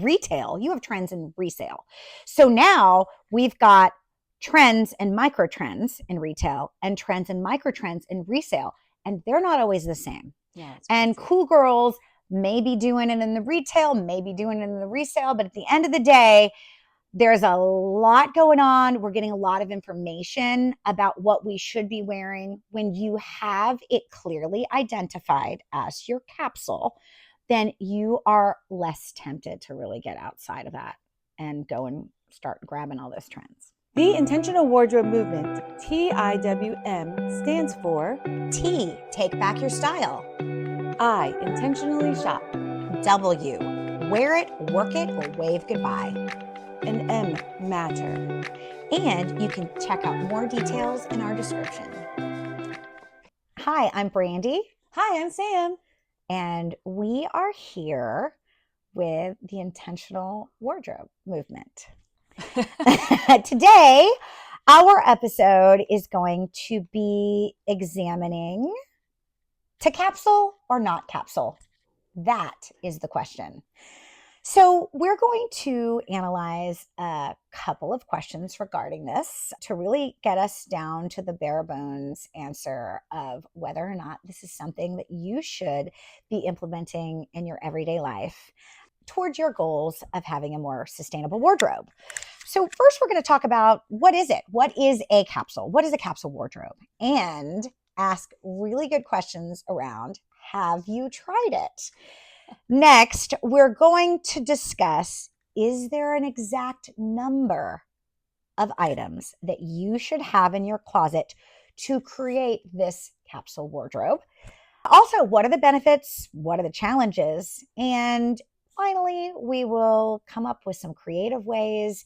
retail. You have trends in resale. So now we've got trends and micro trends in retail and trends and micro trends in resale. And they're not always the same. Yeah, it's and crazy. cool girls may be doing it in the retail, maybe doing it in the resale. But at the end of the day, there's a lot going on. We're getting a lot of information about what we should be wearing. When you have it clearly identified as your capsule, then you are less tempted to really get outside of that and go and start grabbing all those trends. The Intentional Wardrobe Movement, TIWM, stands for T, take back your style. I, intentionally shop. W, wear it, work it, or wave goodbye. And M, matter. And you can check out more details in our description. Hi, I'm Brandy. Hi, I'm Sam. And we are here with the Intentional Wardrobe Movement. Today, our episode is going to be examining to capsule or not capsule. That is the question. So we're going to analyze a couple of questions regarding this to really get us down to the bare bones answer of whether or not this is something that you should be implementing in your everyday life towards your goals of having a more sustainable wardrobe. So first, we're going to talk about what is it? What is a capsule? What is a capsule wardrobe? And ask really good questions around, have you tried it? Next, we're going to discuss, is there an exact number of items that you should have in your closet to create this capsule wardrobe? Also, what are the benefits? What are the challenges? And finally, we will come up with some creative ways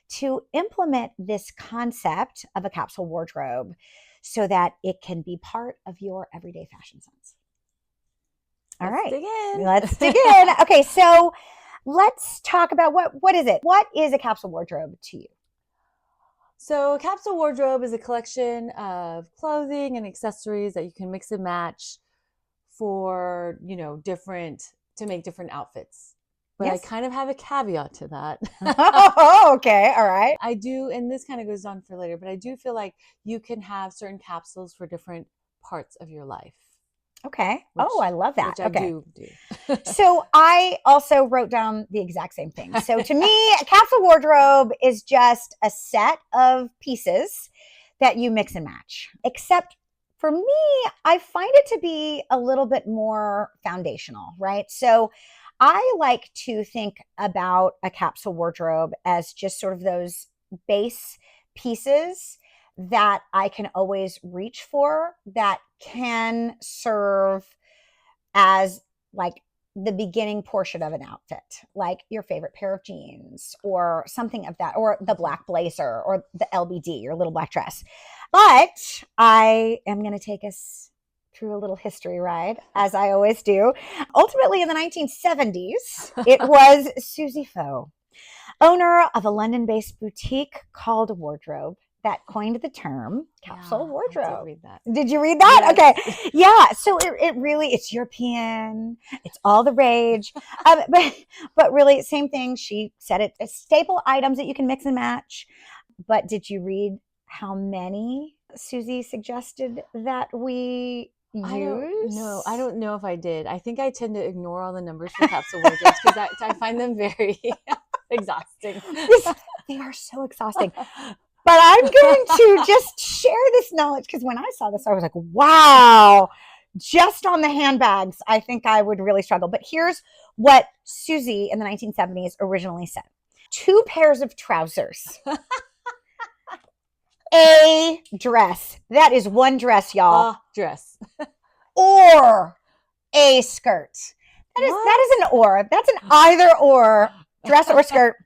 to implement this concept of a capsule wardrobe so that it can be part of your everyday fashion sense. All right. Let's dig in. Okay, so let's talk about what is it? What is a capsule wardrobe to you? So a capsule wardrobe is a collection of clothing and accessories that you can mix and match for, to make different outfits. But yes. I kind of have a caveat to that. Oh, okay. All right. I do, and this kind of goes on for later, but I do feel like you can have certain capsules for different parts of your life. Okay. I love that. Which I do. So I also wrote down the exact same thing. So to me, a capsule wardrobe is just a set of pieces that you mix and match. Except for me, I find it to be a little bit more foundational, right? So I like to think about a capsule wardrobe as just sort of those base pieces that I can always reach for, that can serve as like the beginning portion of an outfit, like your favorite pair of jeans or something of that, or the black blazer or the LBD, your little black dress. But I am going to take us through a little history ride, as I always do. Ultimately, in the 1970s, it was Susie Faux, owner of a London-based boutique called Wardrobe, that coined the term capsule wardrobe. I did read that. Did you read that? Yes. Okay. Yeah. So it really, it's European. It's all the rage. But really, same thing. She said it, staple items that you can mix and match. But did you read how many Susie suggested that we use? I don't know if I did. I think I tend to ignore all the numbers for capsule wardrobes because I find them very exhausting. They are so exhausting. But I'm going to just share this knowledge because when I saw this, I was like, wow, just on the handbags, I think I would really struggle. But here's what Susie in the 1970s originally said. 2 pairs of trousers. A dress. That is one dress, y'all. Dress. Or a skirt. That is an or. That's an either or, dress or skirt.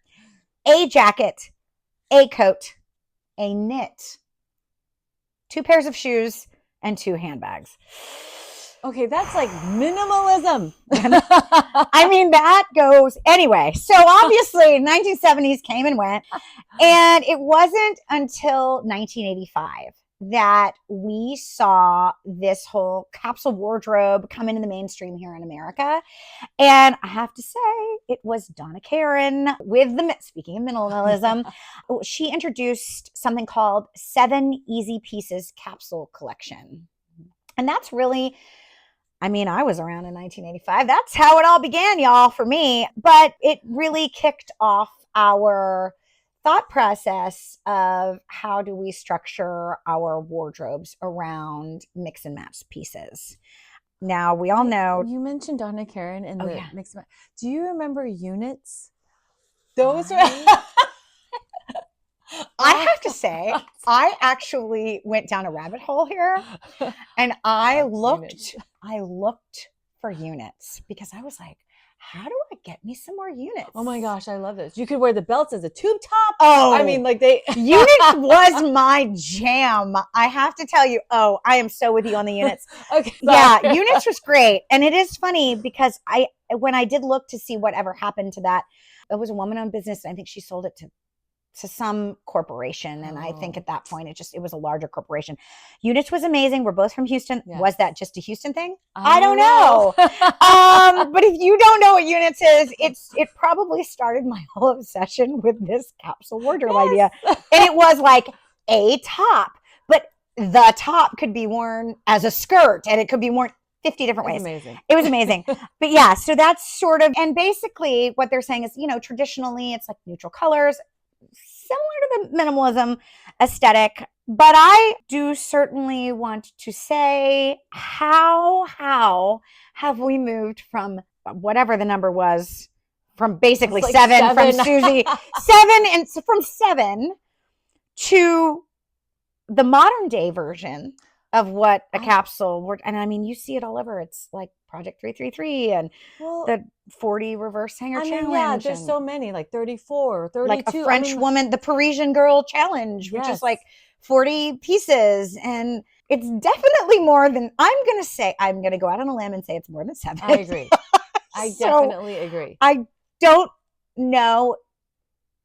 A jacket. A coat. A knit, 2 pairs of shoes, and 2 handbags. Okay, that's like minimalism. I mean, that goes anyway. So obviously, 1970s came and went, and it wasn't until 1985 that we saw this whole capsule wardrobe come into the mainstream here in America. And I have to say, it was Donna Karan with speaking of minimalism, she introduced something called 7 Easy Pieces Capsule Collection. And that's really, I mean, I was around in 1985. That's how it all began, y'all, for me. But it really kicked off our thought process of how do we structure our wardrobes around mix and match pieces. Now, we all know. You mentioned Donna Karan and the yeah. mix. Do you remember units? Those are. I have to say, I actually went down a rabbit hole here, and I looked for units because I was like, how do I get me some more units? Oh my gosh, I love this. You could wear the belts as a tube top. Oh, I mean, like they units was my jam. I have to tell you. Oh, I am so with you on the units. Okay, yeah, units was great, and it is funny because when I did look to see whatever happened to that, it was a woman-owned business, and I think she sold it to some corporation. And I think at that point, it was a larger corporation. Units was amazing. We're both from Houston. Yes. Was that just a Houston thing? I don't know. But if you don't know what Units is, it probably started my whole obsession with this capsule wardrobe idea. And it was like a top, but the top could be worn as a skirt and it could be worn 50 different ways. Amazing. It was amazing. But yeah, so that's sort of, and basically what they're saying is, traditionally it's like neutral colors, similar to the minimalism aesthetic. But I do certainly want to say, how have we moved from whatever the number was, from basically like seven from Susie, from 7 to the modern day version of what a capsule would, and I mean, you see it all over. It's like Project 333 and the 40 reverse hanger challenge. Yeah, there's so many, like 34, 32. Like a French woman, the Parisian girl challenge, which is like 40 pieces. And it's definitely more than, I'm going to go out on a limb and say it's more than 7. I agree. I definitely agree. I don't know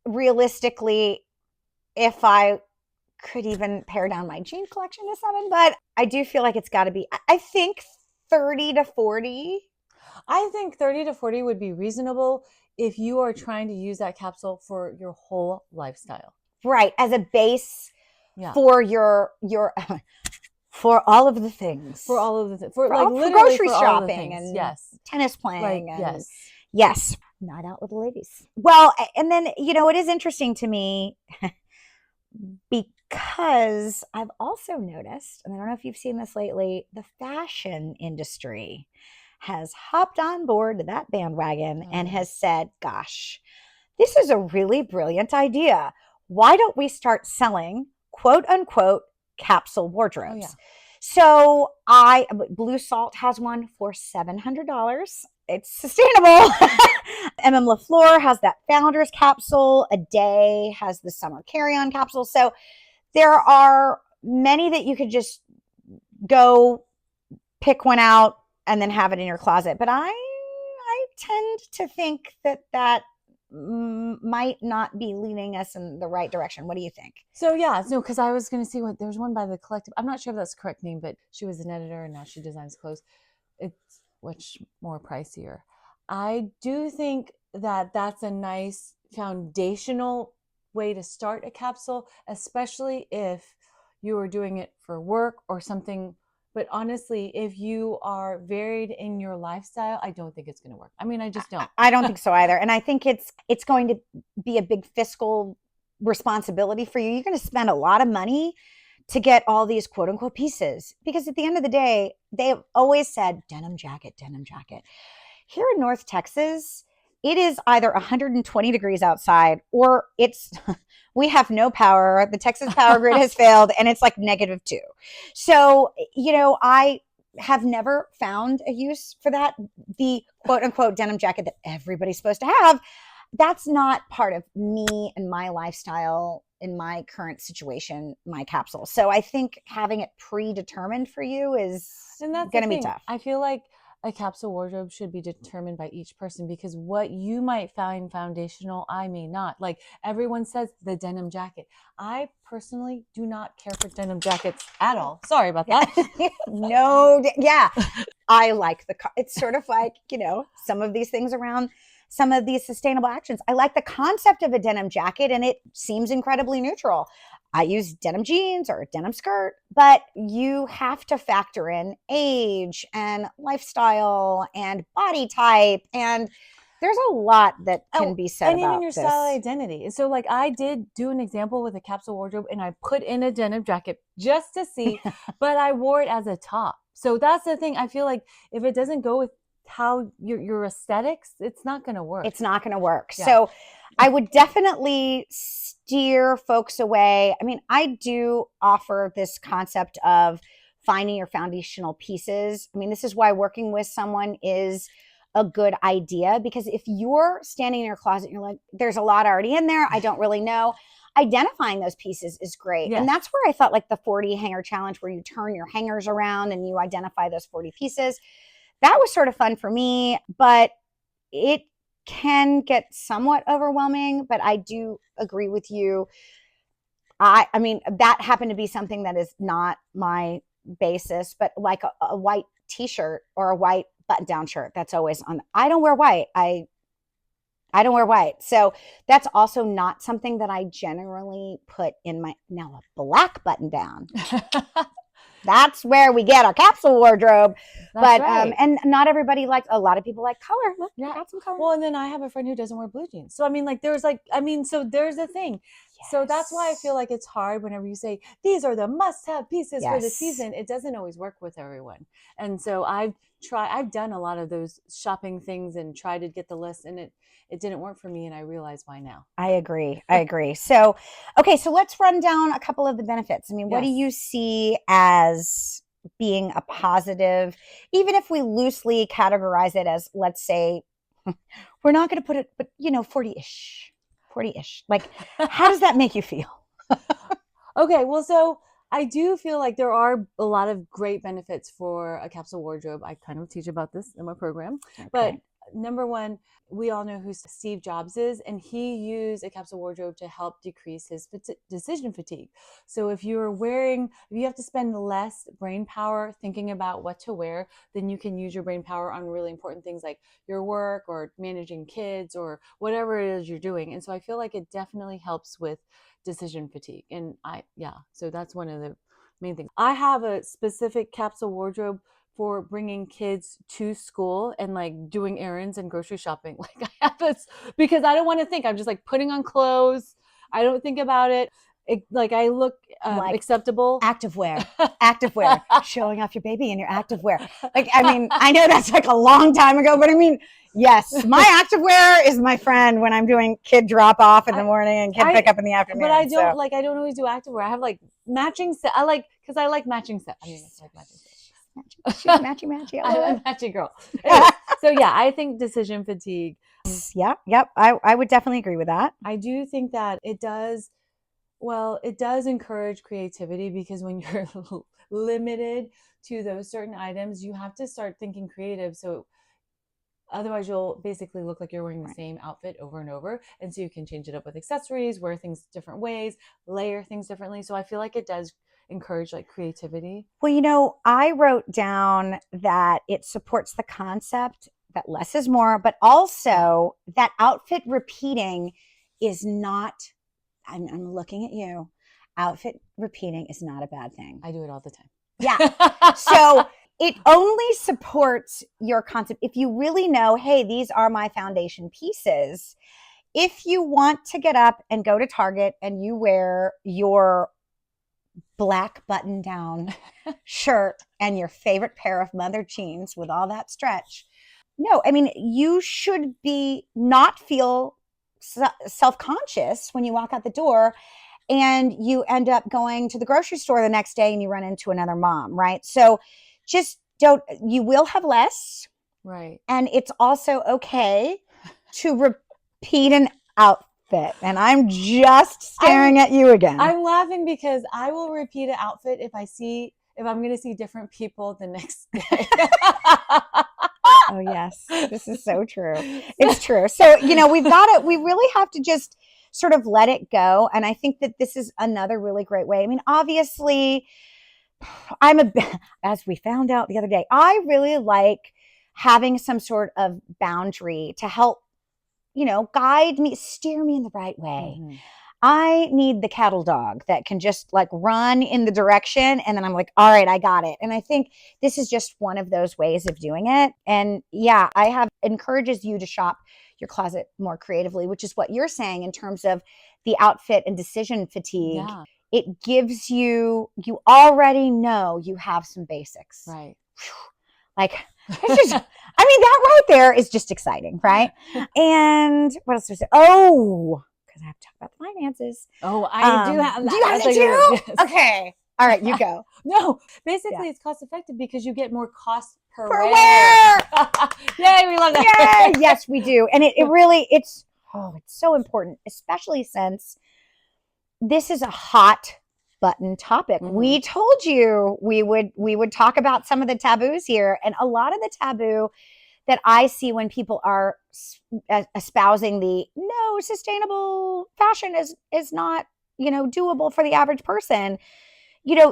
realistically if I could even pare down my jean collection to 7, but I do feel like it's got to be, I think 30 to 40. I think 30 to 40 would be reasonable if you are trying to use that capsule for your whole lifestyle. Right, as a base for your for all of the things. For all of the things. For grocery shopping and tennis playing. Yes. Not out with the ladies. Well, and then, it is interesting to me because I've also noticed, and I don't know if you've seen this lately, the fashion industry has hopped on board that bandwagon and has said, gosh, this is a really brilliant idea. Why don't we start selling quote unquote capsule wardrobes? Oh, yeah. So Blue Salt has one for $700. It's sustainable. MM LaFleur has that Founders capsule. A Day has the Summer Carry-On capsule. So there are many that you could just go pick one out and then have it in your closet. But I tend to think that might not be leading us in the right direction. What do you think? So because I was going to see there's one by The Collective. I'm not sure if that's the correct name, but she was an editor and now she designs clothes. It's much more pricier. I do think that that's a nice foundational way to start a capsule, especially if you are doing it for work or something. But honestly, if you are varied in your lifestyle, I don't think it's going to work. I mean, I just don't. I don't think so either. And I think it's going to be a big fiscal responsibility for you. You're going to spend a lot of money to get all these quote unquote pieces, because at the end of the day, they've always said denim jacket. Here in North Texas, it is either 120 degrees outside or we have no power. The Texas power grid has failed and it's like -2. So, I have never found a use for that. The quote unquote denim jacket that everybody's supposed to have, that's not part of me and my lifestyle in my current situation, my capsule. So I think having it predetermined for you is going to be tough. I feel like a capsule wardrobe should be determined by each person, because what you might find foundational, I may not. Like everyone says the denim jacket. I personally do not care for denim jackets at all. Sorry about that. No, yeah. I like it's sort of like, some of these things around some of these sustainable actions. I like the concept of a denim jacket, and it seems incredibly neutral. I use denim jeans or a denim skirt, but you have to factor in age and lifestyle and body type. And there's a lot that can be said and about even your style identity. So like I did do an example with a capsule wardrobe, and I put in a denim jacket just to see, but I wore it as a top. So that's the thing. I feel like if it doesn't go with how your aesthetics, it's not going to work. It's not going to work. Yeah. So I would definitely steer folks away. I mean, I do offer this concept of finding your foundational pieces. I mean, this is why working with someone is a good idea, because if you're standing in your closet and you're like, there's a lot already in there, I don't really know, identifying those pieces is great. Yes. And that's where I felt like the 40 hanger challenge, where you turn your hangers around and you identify those 40 pieces, that was sort of fun for me, but it can get somewhat overwhelming. But I do agree with you. I mean, that happened to be something that is not my basis, but like a white t-shirt or a white button-down shirt that's always on. I don't wear white. I don't wear white. So that's also not something that I generally put in now a black button-down. That's where we get our capsule wardrobe. That's right. And not everybody a lot of people like color. Look, yeah. Got some color. Well, and then I have a friend who doesn't wear blue jeans. So I mean, so there's a thing. Yes. So that's why I feel like it's hard whenever you say, these are the must-have pieces for the season. It doesn't always work with everyone. And so I've done a lot of those shopping things and tried to get the list, and it didn't work for me, and I realize why now. I agree. So, okay, so let's run down a couple of the benefits. I mean, what do you see as being a positive, even if we loosely categorize it as, let's say, we're not going to put it, but 40-ish. Like, how does that make you feel? Okay, well, so I do feel like there are a lot of great benefits for a capsule wardrobe. I kind of teach about this in my program, but number one, we all know who Steve Jobs is, and he used a capsule wardrobe to help decrease his decision fatigue. So if you have to spend less brain power thinking about what to wear, then you can use your brain power on really important things like your work or managing kids or whatever it is you're doing. And so I feel like it definitely helps with decision fatigue. And so that's one of the main things. I have a specific capsule wardrobe for bringing kids to school and like doing errands and grocery shopping. Like I have this because I don't want to think. I'm just like putting on clothes. I don't think about it. I look like acceptable. Activewear, showing off your baby in your activewear. Like, I mean, I know that's like a long time ago, but I mean, yes, my activewear is my friend when I'm doing kid drop off in the morning and kid pick up in the afternoon. But I don't I don't always do activewear. I have like matching set. Because I like matching set. I mean, it's like matching set. She's matchy. I'm a matchy girl. Anyway, so I think decision fatigue. Yep. I would definitely agree with that. I do think that it does encourage creativity, because when you're limited to those certain items, you have to start thinking creative. So otherwise you'll basically look like you're wearing the same outfit over and over. And so you can change it up with accessories, wear things different ways, layer things differently. So I feel like it does encourage like creativity. Well, I wrote down that it supports the concept that less is more, but also that outfit repeating is not, I'm looking at you, outfit repeating is not a bad thing. I do it all the time. Yeah. So it only supports your concept if you really know, hey, these are my foundation pieces. If you want to get up and go to Target and you wear your black button-down shirt and your favorite pair of mother jeans with all that stretch. No, I mean, you should not feel self-conscious when you walk out the door and you end up going to the grocery store the next day and you run into another mom, right? So just you will have less. Right. And it's also okay to repeat an outfit. And I'm just staring at you again. I'm laughing because I will repeat an outfit if I'm going to see different people the next day. Oh, yes. This is so true. It's true. So, we really have to just sort of let it go. And I think that this is another really great way. I mean, obviously, as we found out the other day, I really like having some sort of boundary to help, guide me, steer me in the right way. Mhm. I need the cattle dog that can just like run in the direction. And then I'm like, all right, I got it. And I think this is just one of those ways of doing it. And yeah, encourages you to shop your closet more creatively, which is what you're saying in terms of the outfit and decision fatigue. Yeah. It gives you already know you have some basics. Right. Like, it's just, I mean, that right there is just exciting, right? And what else was it? Oh, because I have to talk about the finances. Oh, I do have that. Do you have That's it a good one. too? Yes. Okay. All right, you go. No, basically Yeah. it's cost effective because you get more cost per For wear. wear. Yay, we love that. Yay. Yes, we do. And it really, it's so important, especially since this is a hot button topic. Mhm. We told you we would talk about some of the taboos here, and a lot of the taboo that I see when people are espousing the no, sustainable fashion is not, doable for the average person.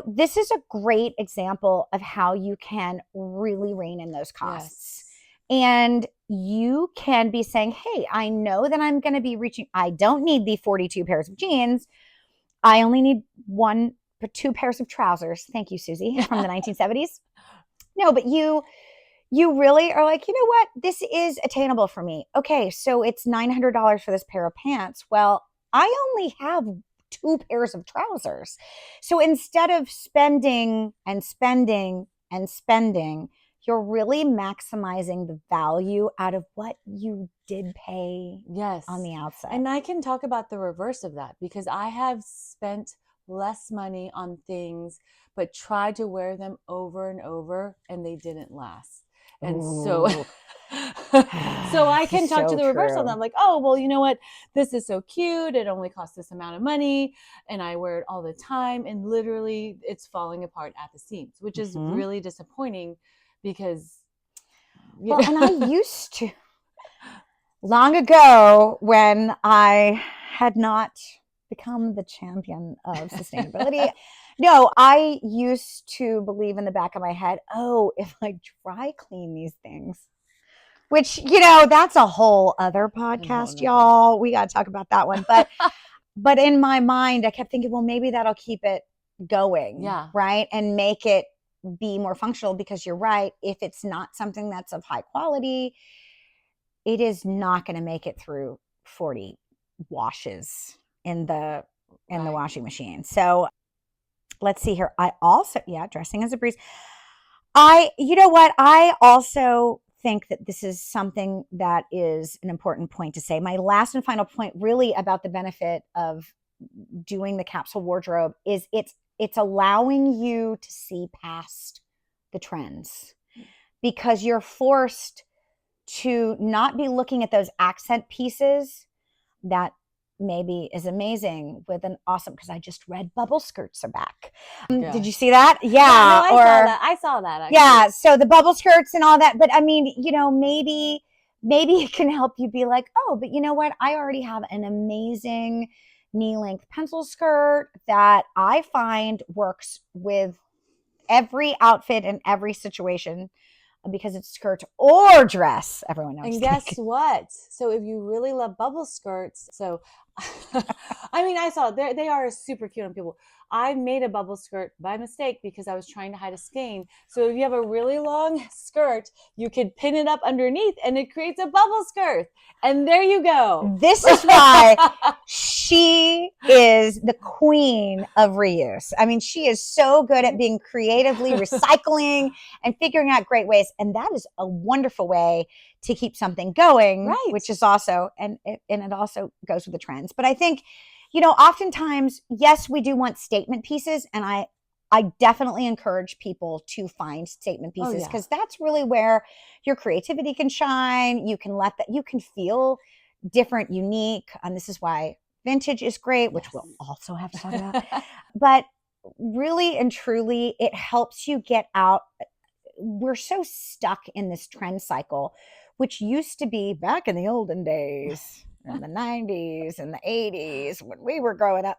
This is a great example of how you can really rein in those costs. Yes. And you can be saying, hey, I know that I'm going to be I don't need the 42 pairs of jeans. I only need 2 pairs of trousers. Thank you, Susie, from the 1970s. No, but you really are like, you know what? This is attainable for me. Okay, so it's $900 for this pair of pants. Well, I only have 2 pairs of trousers. So instead of spending and spending and spending, you're really maximizing the value out of what you did pay Yes. on the outset. And I can talk about the reverse of that because I have spent less money on things but tried to wear them over and over and they didn't last. And so I can talk to the reverse on that. I'm like, oh, well, you know what? This is so cute. It only costs this amount of money and I wear it all the time. And literally it's falling apart at the seams, which is really disappointing because. Well, and I used to, long ago when I had not become the champion of sustainability. No, I used to believe in the back of my head, oh, if I dry clean these things, which, that's a whole other podcast, y'all. We got to talk about that one. But in my mind, I kept thinking, well, maybe that'll keep it going. Yeah. Right. And make it be more functional because you're right. If it's not something that's of high quality, it is not going to make it through 40 washes in the washing machine. So let's see here. I also, dressing as a breeze. You know what? I also think that this is something that is an important point to say. My last and final point really about the benefit of doing the capsule wardrobe is it's allowing you to see past the trends because you're forced to not be looking at those accent pieces that maybe is amazing with an awesome, because I just read bubble skirts are back. Did you see that? Yeah. No, I saw that. Actually. Yeah. So the bubble skirts and all that. But I mean, maybe it can help you be like, oh, but you know what? I already have an amazing knee length pencil skirt that I find works with every outfit and every situation. Because it's skirt or dress. Everyone knows. And guess what? So if you really love bubble skirts, I mean, I saw they are super cute on people. I made a bubble skirt by mistake because I was trying to hide a skein. So if you have a really long skirt, you could pin it up underneath and it creates a bubble skirt. And there you go. This is why she is the queen of reuse. I mean, she is so good at being creatively recycling and figuring out great ways. And that is a wonderful way to keep something going, right. Which is also, and it also goes with the trends. But I think, oftentimes, yes, we do want statement pieces. And I definitely encourage people to find statement pieces because that's really where your creativity can shine. You can you can feel different, unique. And this is why vintage is great, which we'll also have to talk about. But really and truly, it helps you get out we're so stuck in this trend cycle, which used to be back in the olden days, in the 90s and the 80s when we were growing up.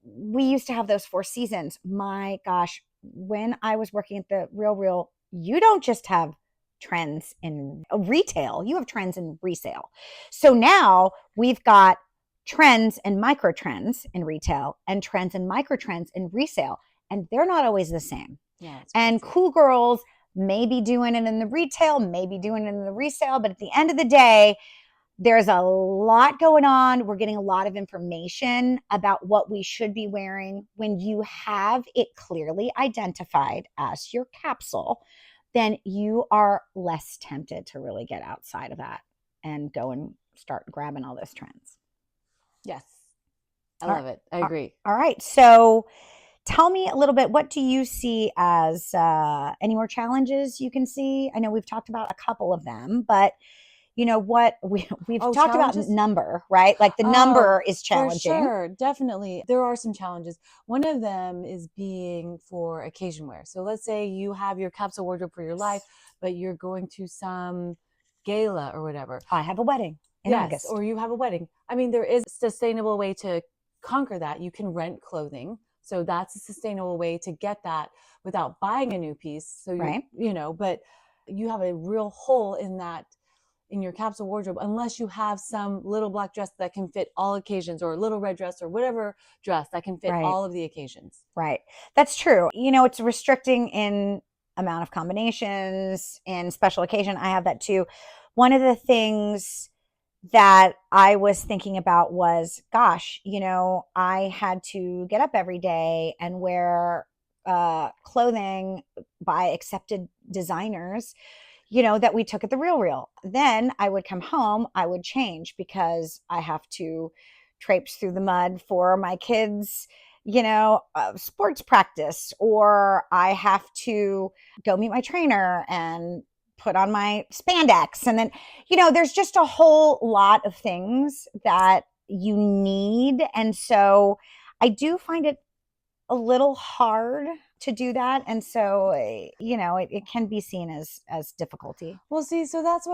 We used to have those 4 seasons. My gosh, when I was working at the Real, you don't just have trends in retail, you have trends in resale. So now we've got trends and micro trends in retail and trends and micro trends in resale, and they're not always the same. Yeah, and cool girls may be doing it in the retail, maybe doing it in the resale, but at the end of the day, there's a lot going on. We're getting a lot of information about what we should be wearing. When you have it clearly identified as your capsule, then you are less tempted to really get outside of that and go and start grabbing all those trends. Yes. I love it. I agree. All right. So tell me a little bit, what do you see as any more challenges you can see? I know we've talked about a couple of them, but you know what, we've talked challenges? about number, right? Like the number is challenging. For sure, definitely. There are some challenges. One of them is being for occasion wear. So let's say you have your capsule wardrobe for your life, but you're going to some gala or whatever. I have a wedding in August. Or you have a wedding. I mean, there is a sustainable way to conquer that. You can rent clothing. So that's a sustainable way to get that without buying a new piece. So, you know, but you have a real hole in that, in your capsule wardrobe, unless you have some little black dress that can fit all occasions, or a little red dress, or whatever dress that can fit all of the occasions. Right. That's true. You know, it's restricting in amount of combinations and special occasion. I have that too. One of the things that I was thinking about was, gosh, you know, I had to get up every day and wear clothing by accepted designers, you know, that we took at the Real. Then I would come home, I would change because I have to traipse through the mud for my kids, you know, sports practice, or I have to go meet my trainer and put on my spandex. And then, you know, there's just a whole lot of things that you need. And so I do find it a little hard to do that. And so, you know, it can be seen as difficulty. Well, see, so that's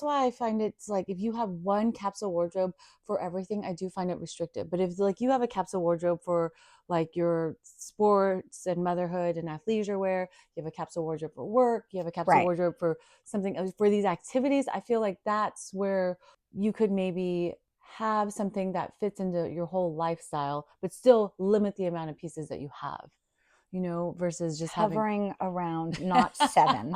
why I find it's like, if you have one capsule wardrobe for everything, I do find it restrictive. But if like you have a capsule wardrobe for like your sports and motherhood and athleisure wear, you have a capsule wardrobe for work, you have a capsule wardrobe for something, for these activities, I feel like that's where you could maybe have something that fits into your whole lifestyle, but still limit the amount of pieces that you have, you know, versus just hovering around not 7.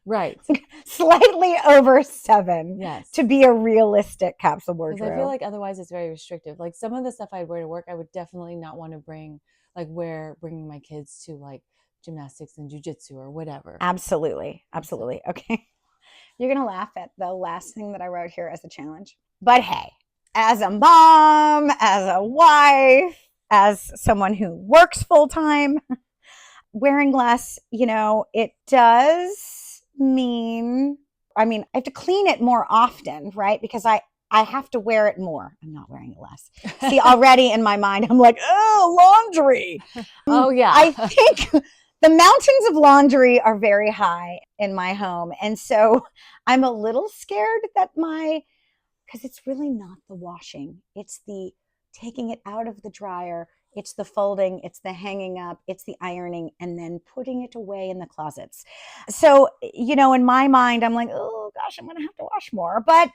Right. Slightly over 7. Yes. To be a realistic capsule wardrobe. Because I feel like otherwise it's very restrictive. Like some of the stuff I'd wear to work, I would definitely not want to bringing my kids to like gymnastics and jujitsu or whatever. Absolutely. Okay. You're going to laugh at the last thing that I wrote here as a challenge. But hey, as a mom, as a wife, as someone who works full time, wearing less, you know, it does mean, I mean, I have to clean it more often, right? Because I have to wear it more. I'm not wearing it less. See, already in my mind, I'm like, oh, laundry. Oh, yeah. I think the mountains of laundry are very high in my home. And so I'm a little scared that because it's really not the washing. It's the taking it out of the dryer. It's the folding, it's the hanging up, it's the ironing, and then putting it away in the closets. So, you know, in my mind, I'm like, oh gosh, I'm going to have to wash more, but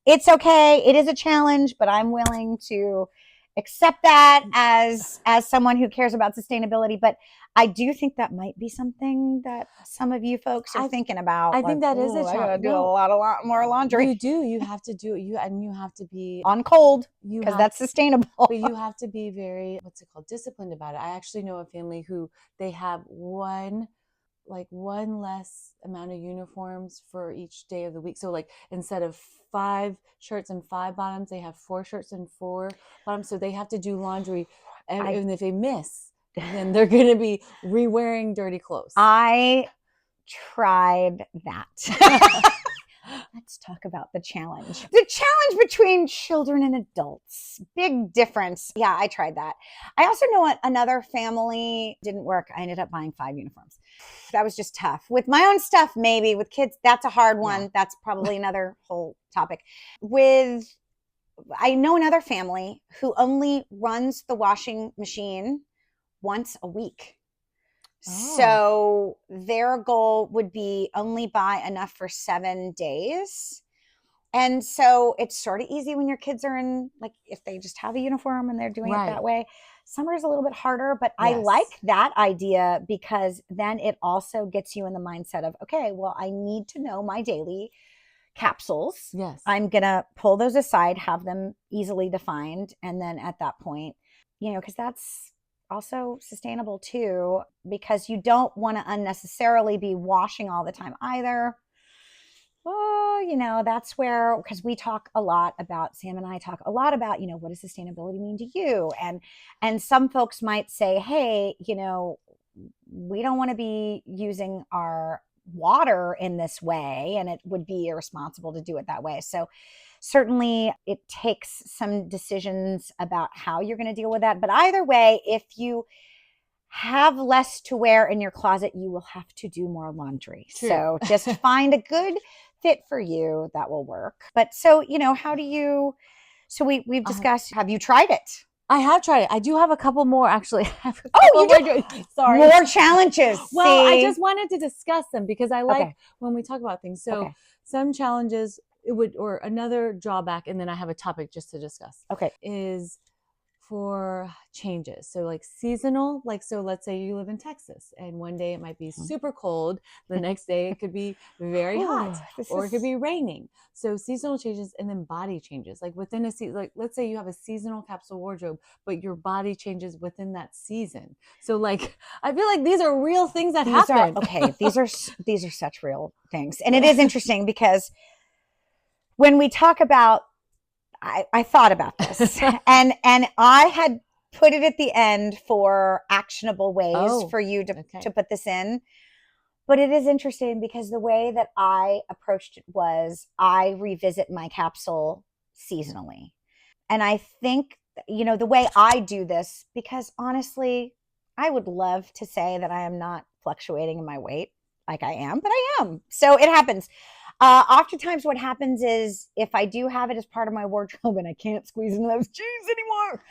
it's okay. It is a challenge, but I'm willing to accept that as someone who cares about sustainability. But I do think that might be something that some of you folks are thinking about. I think that is a challenge. I gotta do a lot more laundry. You do. You have to do it. You have to be on cold because that's sustainable. But you have to be very, disciplined about it. I actually know a family who they have one less amount of uniforms for each day of the week. So like instead of 5 shirts and 5 bottoms, they have 4 shirts and 4 bottoms. So they have to do laundry, and if they miss, then they're going to be re-wearing dirty clothes. I tried that. Let's talk about the challenge. The challenge between children and adults. Big difference. Yeah, I tried that. I also know what another family didn't work. I ended up buying 5 uniforms. That was just tough. With my own stuff, maybe. With kids, that's a hard one. Yeah. That's probably another whole topic. I know another family who only runs the washing machine once a week. Oh. So their goal would be only buy enough for 7 days. And so it's sort of easy when your kids are in, like, if they just have a uniform and they're doing it that way. Summer is a little bit harder, but I like that idea because then it also gets you in the mindset of, okay, well, I need to know my daily capsules. Yes. I'm going to pull those aside, have them easily defined. And then at that point, because that's also sustainable too, because you don't want to unnecessarily be washing all the time either. Oh, that's where, because we talk a lot about, Sam and I talk a lot about, what does sustainability mean to you? And some folks might say, hey, we don't want to be using our water in this way, and it would be irresponsible to do it that way. So certainly it takes some decisions about how you're going to deal with that. But either way, if you have less to wear in your closet, you will have to do more laundry. True. So just find a good fit for you that will work. But so, how do you, so we've discussed, have you tried it? I have tried it. I do have a couple more actually. Sorry. More challenges. Well, See? I just wanted to discuss them because I like when we talk about things. So some challenges or another drawback, and then I have a topic just to discuss. Okay. Is for changes. So like seasonal, so let's say you live in Texas and one day it might be super cold. The next day it could be very hot or it could be raining. So seasonal changes, and then body changes. Like within a season, like let's say you have a seasonal capsule wardrobe, but your body changes within that season. So like, I feel like these are real things that happen. These are such real things. And it is interesting because when we talk about, I thought about this and I had put it at the end for actionable ways for you to put this in. But it is interesting because the way that I approached it was I revisit my capsule seasonally. And I think, the way I do this, because honestly, I would love to say that I am not fluctuating in my weight like I am, but I am. So it happens. Oftentimes what happens is if I do have it as part of my wardrobe and I can't squeeze into those jeans anymore,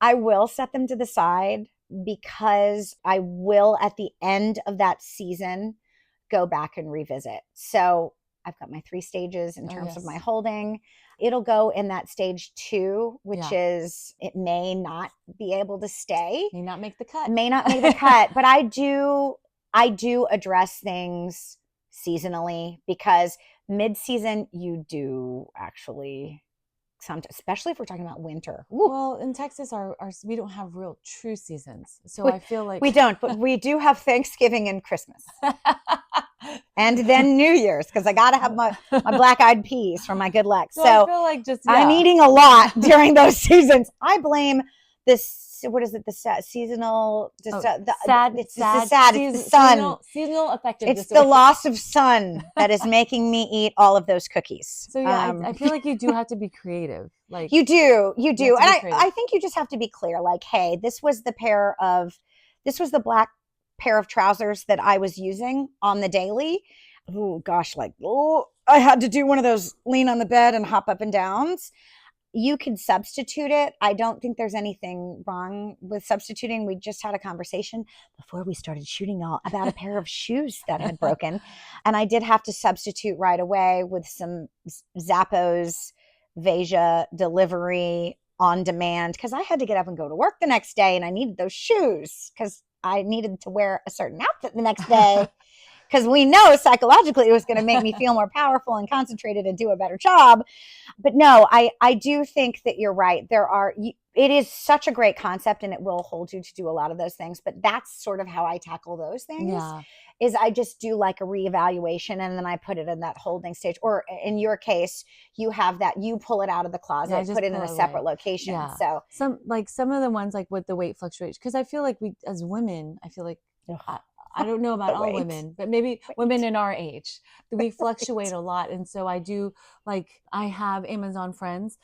I will set them to the side because I will at the end of that season go back and revisit. So I've got my 3 stages in terms of my holding. It'll go in that stage 2, which is it may not be able to stay. May not make the cut. But I do address things seasonally because mid-season you do actually especially if we're talking about winter. Ooh. Well, in Texas, we don't have real true seasons, so I feel like we don't. But we do have Thanksgiving and Christmas, and then New Year's because I got to have my black-eyed peas for my good luck. So I feel like I'm eating a lot during those seasons. I blame this. What is it? The seasonal. It's the sun. Seasonal affective. It's the loss of sun that is making me eat all of those cookies. So I feel like you do have to be creative. Like you do, and I think you just have to be clear. Like, hey, this was the black pair of trousers that I was using on the daily. Oh gosh, I had to do one of those lean on the bed and hop up and downs. You can substitute it. I don't think there's anything wrong with substituting. We just had a conversation before we started shooting y'all about a pair of shoes that had broken. And I did have to substitute right away with some Zappos Veja delivery on demand because I had to get up and go to work the next day and I needed those shoes because I needed to wear a certain outfit the next day. Because we know psychologically it was going to make me feel more powerful and concentrated and do a better job. But no, I do think that you're right. It is such a great concept and it will hold you to do a lot of those things. But that's sort of how I tackle those things is I just do like a reevaluation and then I put it in that holding stage. Or in your case, you have that, you pull it out of the closet, put it in a separate location. Yeah. So some of the ones like with the weight fluctuation, because I feel like we as women, I don't know about all Wait. women, but maybe women in our age, we fluctuate a lot. And so I do, like, I have Amazon friends,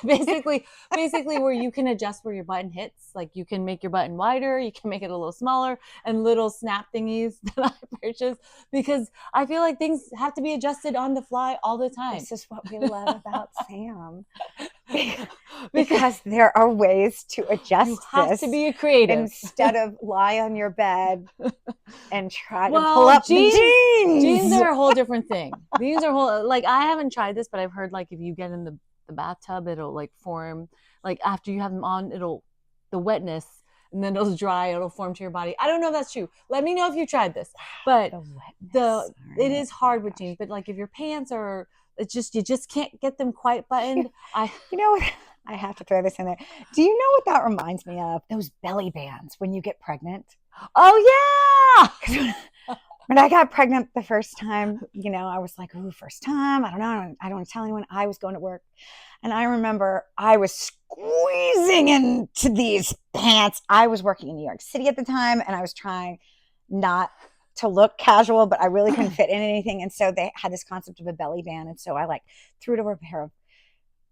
basically where you can adjust where your button hits. Like, you can make your button wider, you can make it a little smaller, and little snap thingies that I purchase, because I feel like things have to be adjusted on the fly all the time. This is what we love about Sam. Because there are ways to adjust You have this to be a creative instead of lie on your bed and try to Well, pull up jeans- the jeans. Jeans are a whole different thing. These are whole, like, I haven't tried this, but I've heard, like, if you get in the bathtub, it'll, like, form, like, after you have them on, the wetness, and then it'll dry, it'll form to your body. I don't know if that's true. Let me know if you tried this. But The wetness. it is hard with jeans, but, like, if your pants are, you just can't get them quite buttoned. You know what? I have to throw this in there. Do you know what that reminds me of? Those belly bands when you get pregnant. Oh yeah. When I got pregnant the first time, I was like, "Ooh, first time. I don't know. I don't want to tell anyone." I was going to work, and I remember I was squeezing into these pants. I was working in New York City at the time, and I was trying not to look casual, but I really couldn't fit in anything. And so they had this concept of a belly band, and so I threw it over a pair of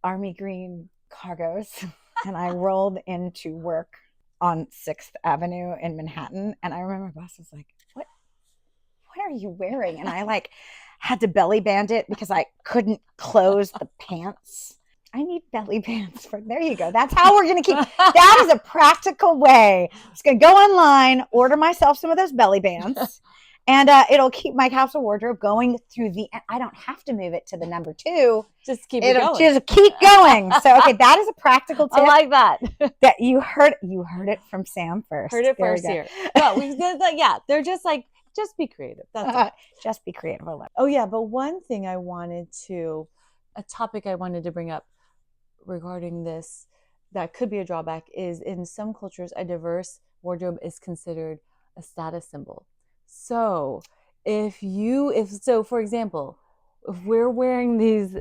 army green cargos, and I rolled into work on 6th Avenue in Manhattan. And I remember my boss was like, what are you wearing? And I had to belly band it because I couldn't close the pants. I need belly bands there you go. That's how we're going to keep, that is a practical way. I'm just going to go online, order myself some of those belly bands, and it'll keep my capsule wardrobe going through I don't have to move it to the number 2. Just keep it going. Just keep going. So, okay, that is a practical tip. I like that. That you heard it from Sam first. Heard it first here. No, we did that. Yeah, they're just like, just be creative. That's just be creative. Oh yeah, but one thing a topic I wanted to bring up regarding this that could be a drawback is, in some cultures, a diverse wardrobe is considered a status symbol. So for example, if we're wearing these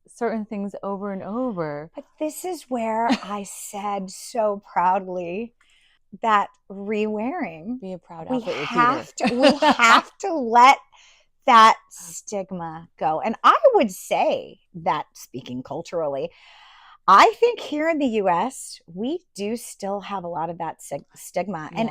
certain things over and over. But this is where I said so proudly that re-wearing. Be a proud We outfit have to let that stigma go. And I would say that, speaking culturally, I think here in the US, we do still have a lot of that stigma. And,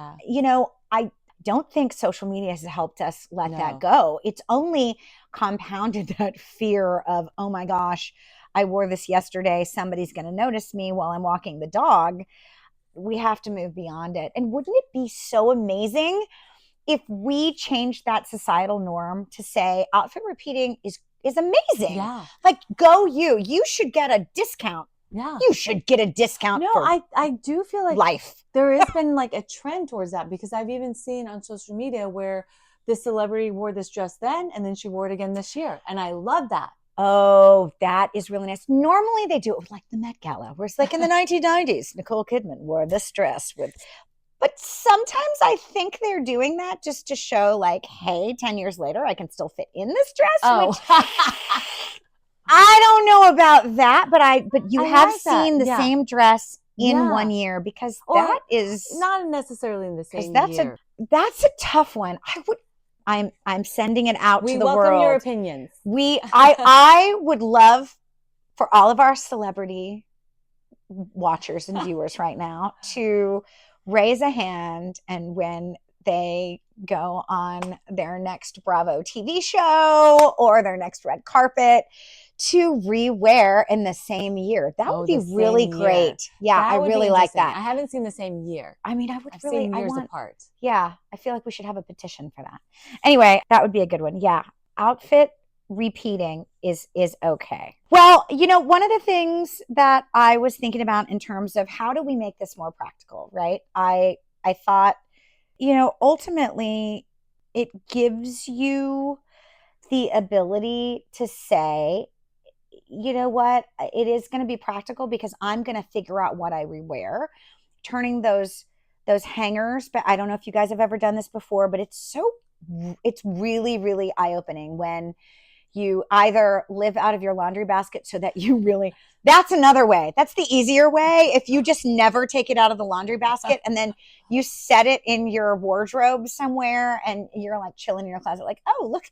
I don't think social media has helped us let that go. It's only compounded that fear of, oh my gosh, I wore this yesterday. Somebody's going to notice me while I'm walking the dog. We have to move beyond it. And wouldn't it be so amazing if we changed that societal norm to say outfit repeating is amazing? Yeah. Like, go you. You should get a discount. Yeah. You should get a discount. No, I do feel like life. There has been like a trend towards that, because I've even seen on social media where this celebrity wore this dress then, and then she wore it again this year. And I love that. Oh, that is really nice. Normally they do it with like the Met Gala, where it's like in the 1990s, Nicole Kidman wore this dress but sometimes I think they're doing that just to show like, hey, 10 years later, I can still fit in this dress. Oh. Which I don't know about that, but you have seen the same dress in 1 year, because that is not necessarily in the same year. That's a tough one. I'm sending it out to the world. We welcome your opinions. I would love for all of our celebrity watchers and viewers right now to raise a hand, and when they go on their next Bravo TV show or their next red carpet, to rewear in the same year. That would be really great. Yeah, I really like that. I haven't seen the same year. I mean, I've seen years apart. Yeah, I feel like we should have a petition for that. Anyway, that would be a good one. Yeah, outfit repeating is okay. Well, one of the things that I was thinking about in terms of how do we make this more practical, right? I thought, ultimately it gives you the ability to say, you know what, it is going to be practical because I'm going to figure out what I rewear, turning those hangers. But I don't know if you guys have ever done this before, but it's really, really eye-opening when You either live out of your laundry basket so that you really, that's another way. That's the easier way. If you just never take it out of the laundry basket and then you set it in your wardrobe somewhere and you're like chilling in your closet, like, oh, look,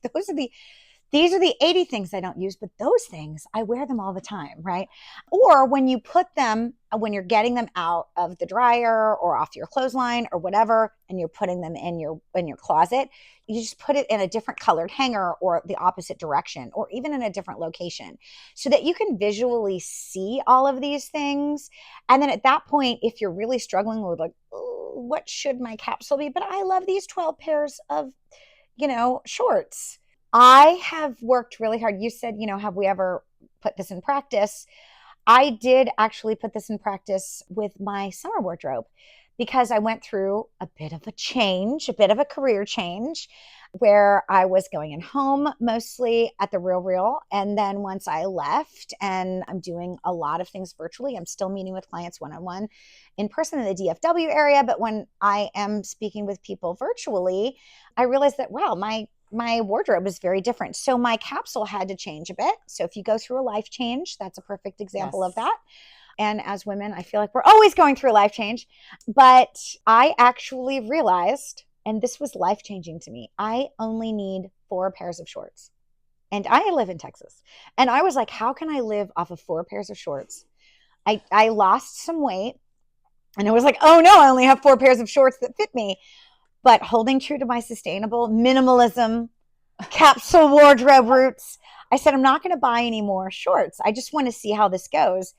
these are the 80 things I don't use, but those things, I wear them all the time, right? Or when you put them, when you're getting them out of the dryer or off your clothesline or whatever, and you're putting them in your closet, you just put it in a different colored hanger or the opposite direction, or even in a different location so that you can visually see all of these things. And then at that point, if you're really struggling with like, oh, what should my capsule be? But I love these 12 pairs of, shorts. I have worked really hard. You said, have we ever put this in practice? I did actually put this in practice with my summer wardrobe because I went through a bit of a change, a bit of a career change where I was going in home mostly at the Real. And then once I left, and I'm doing a lot of things virtually, I'm still meeting with clients one-on-one in person in the DFW area. But when I am speaking with people virtually, I realized that, wow, my wardrobe is very different. So my capsule had to change a bit. So if you go through a life change, that's a perfect example of that. And as women, I feel like we're always going through a life change. But I actually realized, and this was life-changing to me, I only need 4 pairs of shorts. And I live in Texas. And I was like, how can I live off of 4 pairs of shorts? I lost some weight. And I was like, oh no, I only have 4 pairs of shorts that fit me. But holding true to my sustainable minimalism, capsule wardrobe roots, I said, I'm not going to buy any more shorts. I just want to see how this goes.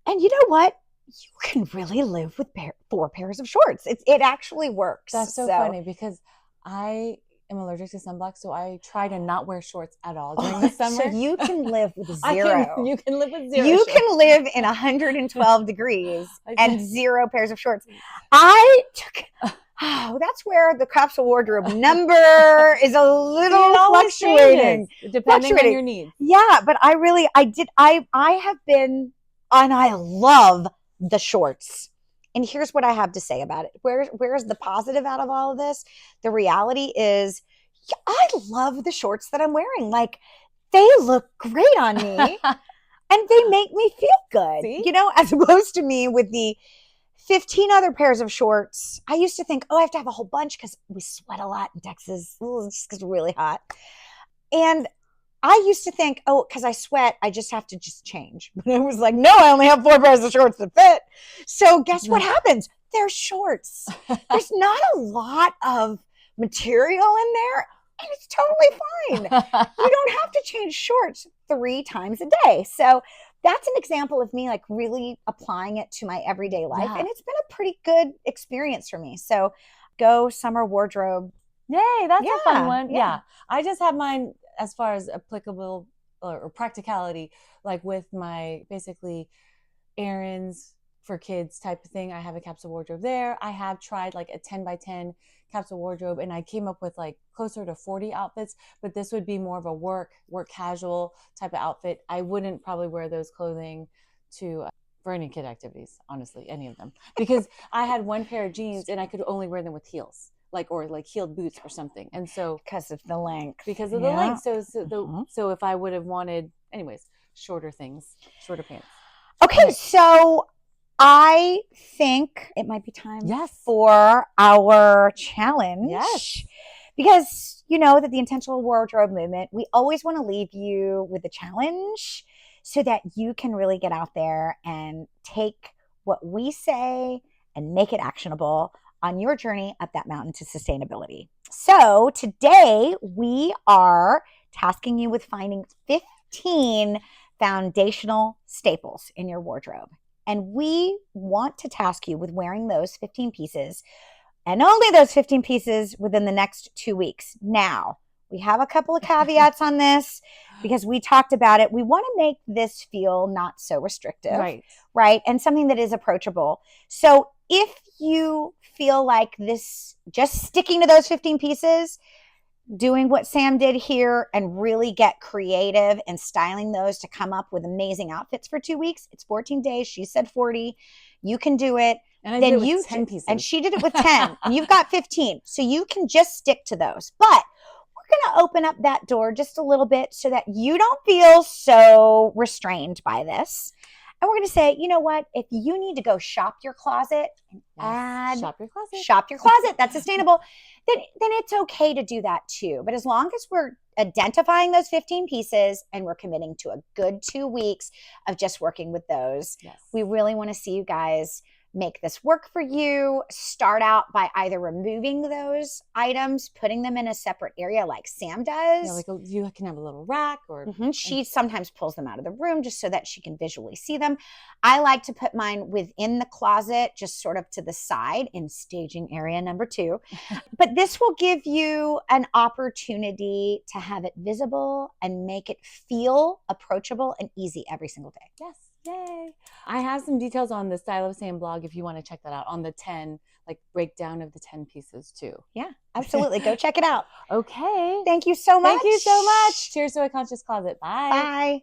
And you know what? You can really live with 4 pairs of shorts. It actually works. That's so funny because I am allergic to sunblock, so I try to not wear shorts at all during the summer. So you can live with 0. You can live with 0. You shorts. can live in 112 degrees and 0 pairs of shorts. I took... Oh, that's where the capsule wardrobe number is a little fluctuating. Depending on your needs. Yeah, but I have been, and I love the shorts. And here's what I have to say about it. Where's the positive out of all of this? The reality is, I love the shorts that I'm wearing. Like, they look great on me and they make me feel good. See? As opposed to me with the 15 other pairs of shorts. I used to think, I have to have a whole bunch because we sweat a lot in Texas. It's just really hot. And I used to think, because I sweat, I just have to change. But I was like, no, I only have 4 pairs of shorts that fit. So guess what happens? They're shorts. There's not a lot of material in there. And it's totally fine. You don't have to change shorts 3 times a day. So that's an example of me like really applying it to my everyday life. And it's been a pretty good experience for me. So go summer wardrobe. Yay, that's a fun one. Yeah. I just have mine as far as applicable or practicality, like with my basically errands for kids type of thing. I have a capsule wardrobe there. I have tried like a 10 by 10 capsule wardrobe and I came up with like closer to 40 outfits, but this would be more of a work casual type of outfit. I wouldn't probably wear those clothing for any kid activities, honestly, any of them, because I had 1 pair of jeans and I could only wear them with heels, or heeled boots or something. And so because of the length. So if I would have wanted, anyways, shorter pants. Okay. So I think it might be time for our challenge. Yes. Because you know that the intentional wardrobe movement, we always want to leave you with a challenge so that you can really get out there and take what we say and make it actionable on your journey up that mountain to sustainability. So today we are tasking you with finding 15 foundational staples in your wardrobe. And we want to task you with wearing those 15 pieces and only those 15 pieces within the next 2 weeks. Now, we have a couple of caveats on this because we talked about it. We want to make this feel not so restrictive, right? And something that is approachable. So if you feel like this, just sticking to those 15 pieces, doing what Sam did here and really get creative and styling those to come up with amazing outfits for 2 weeks. It's 14 days. She said 40. You can do it. And I did it with 10 pieces. And she did it with 10. And you've got 15. So you can just stick to those. But we're we're going to open up that door just a little bit so that you don't feel so restrained by this. And we're going to say, you know what? If you need to go shop your closet and add shop your closet. Shop your closet, that's sustainable, then it's okay to do that too. But as long as we're identifying those 15 pieces and we're committing to a good 2 weeks of just working with those, we really want to see you guys make this work for you. Start out by either removing those items, putting them in a separate area like Sam does. Yeah, like you can have a little rack or she sometimes pulls them out of the room just so that she can visually see them. I like to put mine within the closet, just sort of to the side in staging area number 2. But this will give you an opportunity to have it visible and make it feel approachable and easy every single day. Yes. Yay. I have some details on the Style of Sam blog if you want to check that out, on the 10, like breakdown of the 10 pieces too. Yeah, absolutely. Go check it out. Okay. Thank you so much. Thank you so much. Cheers to a conscious closet. Bye. Bye.